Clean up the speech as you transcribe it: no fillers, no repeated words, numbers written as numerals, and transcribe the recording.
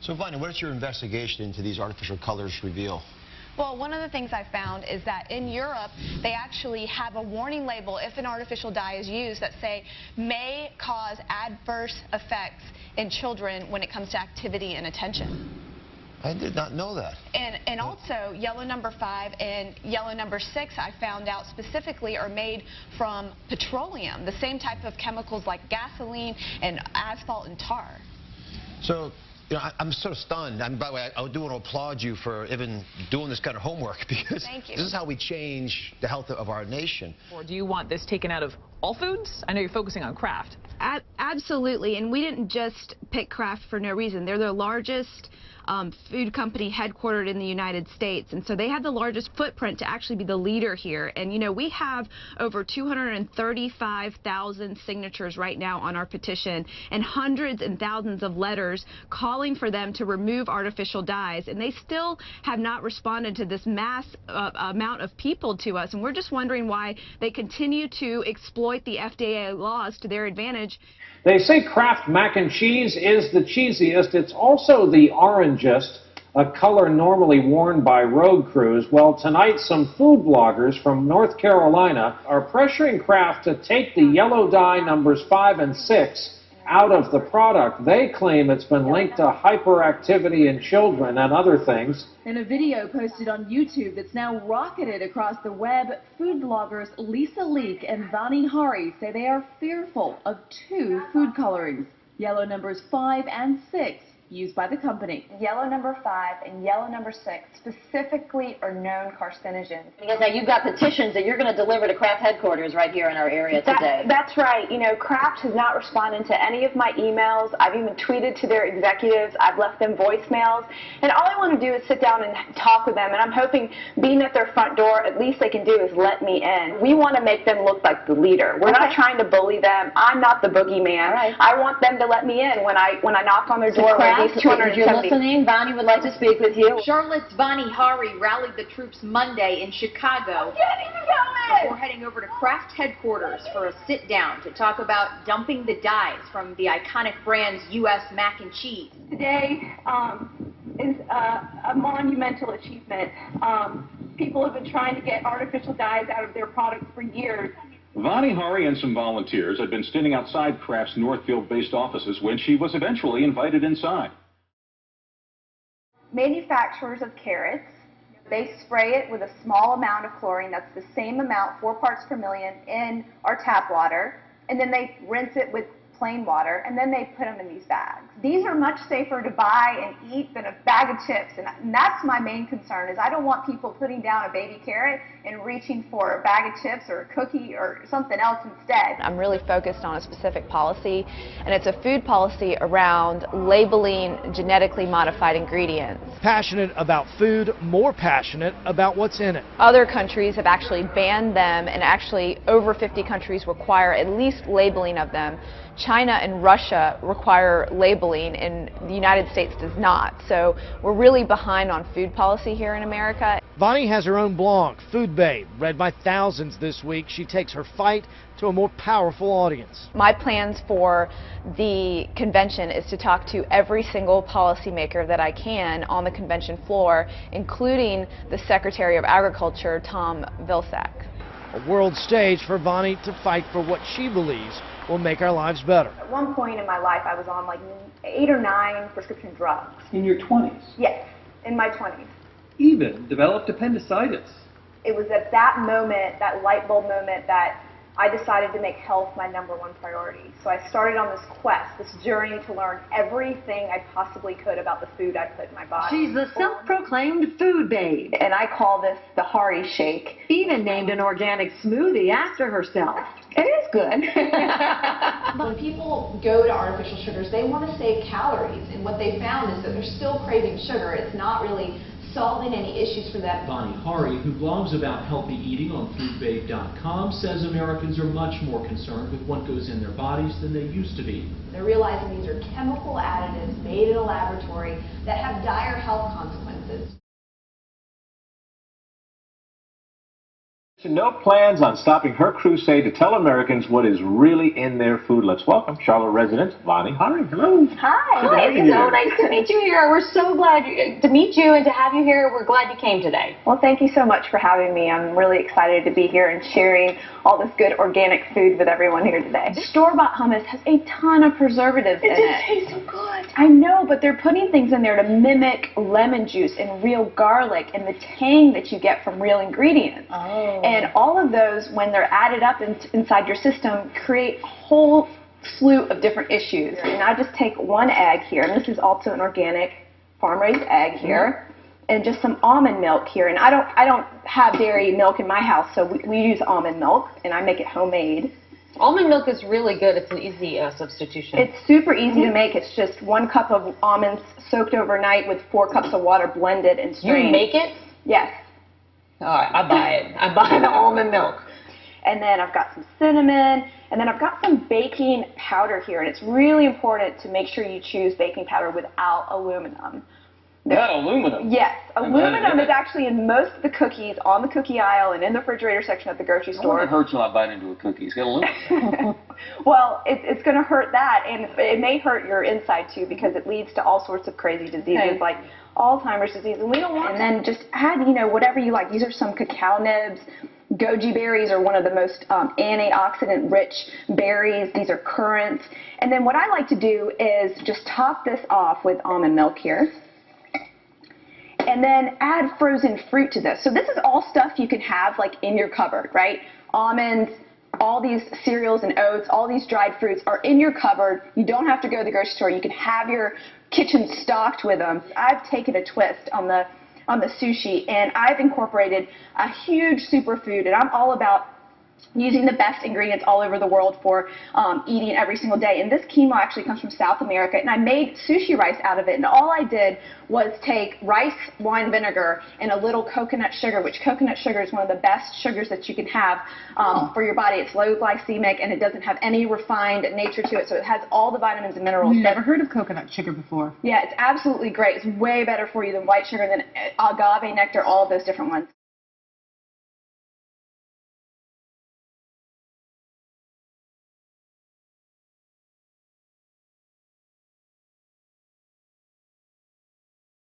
So, Vani, what does your investigation into these artificial colors reveal? Well, one of the things I found is that in Europe, they actually have a warning label if an artificial dye is used that say may cause adverse effects in children when it comes to activity and attention. I did not know that. And also, yellow number 5 and yellow number 6, I found out specifically, are made from petroleum, the same type of chemicals like gasoline and asphalt and tar. So, you know, I'm sort of stunned. By the way, I do want to applaud you for even doing this kind of homework, because this is how we change the health of our nation. Or do you want this taken out of all foods? I know you're focusing on Kraft. Absolutely, and we didn't just pick Kraft for no reason. They're the largest food company headquartered in the United States, and so they have the largest footprint to actually be the leader here. And you know, we have over 235,000 signatures right now on our petition, and hundreds and thousands of letters calling for them to remove artificial dyes, and they still have not responded to this mass amount of people to us, and we're just wondering why they continue to exploit the FDA laws to their advantage. They say Kraft mac and cheese is the cheesiest. It's also the orangest, a color normally worn by road crews. Well, tonight some food bloggers from North Carolina are pressuring Kraft to take the yellow dye numbers 5 and 6 out of the product. They claim it's been linked to hyperactivity in children and other things. In a video posted on YouTube that's now rocketed across the web, food bloggers Lisa Leek and Vani Hari say they are fearful of 2 food colorings, yellow numbers 5 and 6, used by the company. Yellow number 5 and yellow number 6 specifically are known carcinogens. Because now you've got petitions that you're going to deliver to Kraft headquarters right here in our area today. That's right. You know, Kraft has not responded to any of my emails. I've even tweeted to their executives. I've left them voicemails. And all I want to do is sit down and talk with them. And I'm hoping, being at their front door, at least they can do is let me in. We want to make them look like the leader. We're not trying to bully them. I'm not the boogeyman. Right. I want them to let me in when I knock on their door. If you're listening, Vani would like to speak with you. Charlotte's Vani Hari rallied the troops Monday in Chicago before heading over to Kraft headquarters for a sit-down to talk about dumping the dyes from the iconic brand's U.S. mac and cheese. Today is a monumental achievement. People have been trying to get artificial dyes out of their products for years. Vani Hari and some volunteers had been standing outside Kraft's Northfield-based offices when she was eventually invited inside. Manufacturers of carrots, they spray it with a small amount of chlorine. That's the same amount, 4 parts per million, in our tap water. And then they rinse it with plain water, and then they put them in these bags. These are much safer to buy and eat than a bag of chips, and that's my main concern, is I don't want people putting down a baby carrot and reaching for a bag of chips or a cookie or something else instead. I'm really focused on a specific policy, and it's a food policy around labeling genetically modified ingredients. Passionate about food, more passionate about what's in it. Other countries have actually banned them, and actually over 50 countries require at least labeling of them. China and Russia require labeling, and the United States does not. So we're really behind on food policy here in America. Vani has her own blog, Food Babe, read by thousands this week. She takes her fight to a more powerful audience. My plans for the convention is to talk to every single policymaker that I can on the convention floor, including the Secretary of Agriculture, Tom Vilsack. A world stage for Vani to fight for what she believes will make our lives better. At one point in my life, I was on like 8 or 9 prescription drugs. In your 20s? Yes, in my 20s. Even developed appendicitis. It was at that moment, that light bulb moment, that I decided to make health my #1 priority. So I started on this quest, this journey to learn everything I possibly could about the food I put in my body. She's the self-proclaimed food babe. And I call this the Hari Shake. Even named an organic smoothie after herself. It is good. When people go to artificial sugars, they want to save calories, and what they found is that they're still craving sugar. It's not really solving any issues for them. Vani Hari, who blogs about healthy eating on foodbabe.com, says Americans are much more concerned with what goes in their bodies than they used to be. They're realizing these are chemical additives made in a laboratory that have dire health consequences. No plans on stopping her crusade to tell Americans what is really in their food. Let's welcome Charlotte resident Vani Hari. Hello. Hi. It's so nice to meet you here. We're so glad to meet you and to have you here. We're glad you came today. Well, thank you so much for having me. I'm really excited to be here and sharing all this good organic food with everyone here today. Store-bought hummus has a ton of preservatives in it. It just tastes so good. I know, but they're putting things in there to mimic lemon juice and real garlic and the tang that you get from real ingredients. Oh. And all of those, when they're added up inside your system, create a whole slew of different issues. And I just take one egg here, and this is also an organic farm-raised egg here, and just some almond milk here. And I don't have dairy milk in my house, so we use almond milk, and I make it homemade. Almond milk is really good. It's an easy substitution. It's super easy to make. It's just 1 cup of almonds soaked overnight with 4 cups of water blended and strained. You make it? Yes. All right, I buy it. I buy the almond milk. And then I've got some cinnamon, and then I've got some baking powder here. And it's really important to make sure you choose baking powder without aluminum. Not aluminum? Yes. Aluminum is actually in most of the cookies on the cookie aisle and in the refrigerator section at the grocery store. It hurts when I bite into a cookie. It's got aluminum. Well, it's going to hurt that, and it may hurt your inside too, because it leads to all sorts of crazy diseases like Alzheimer's disease, and we don't want. And then just add, whatever you like. These are some cacao nibs. Goji berries are one of the most antioxidant-rich berries. These are currants. And then what I like to do is just top this off with almond milk here. And then add frozen fruit to this. So this is all stuff you can have like in your cupboard, right? Almonds, all these cereals and oats, all these dried fruits are in your cupboard. You don't have to go to the grocery store. You can have your kitchen stocked with them. I've taken a twist on the sushi, and I've incorporated a huge superfood, and I'm all about using the best ingredients all over the world for eating every single day. And this quinoa actually comes from South America, and I made sushi rice out of it. And all I did was take rice wine vinegar and a little coconut sugar, which coconut sugar is one of the best sugars that you can have for your body. It's low glycemic, and it doesn't have any refined nature to it, so it has all the vitamins and minerals. Never heard of coconut sugar before. Yeah, it's absolutely great. It's way better for you than white sugar, than agave nectar, all of those different ones.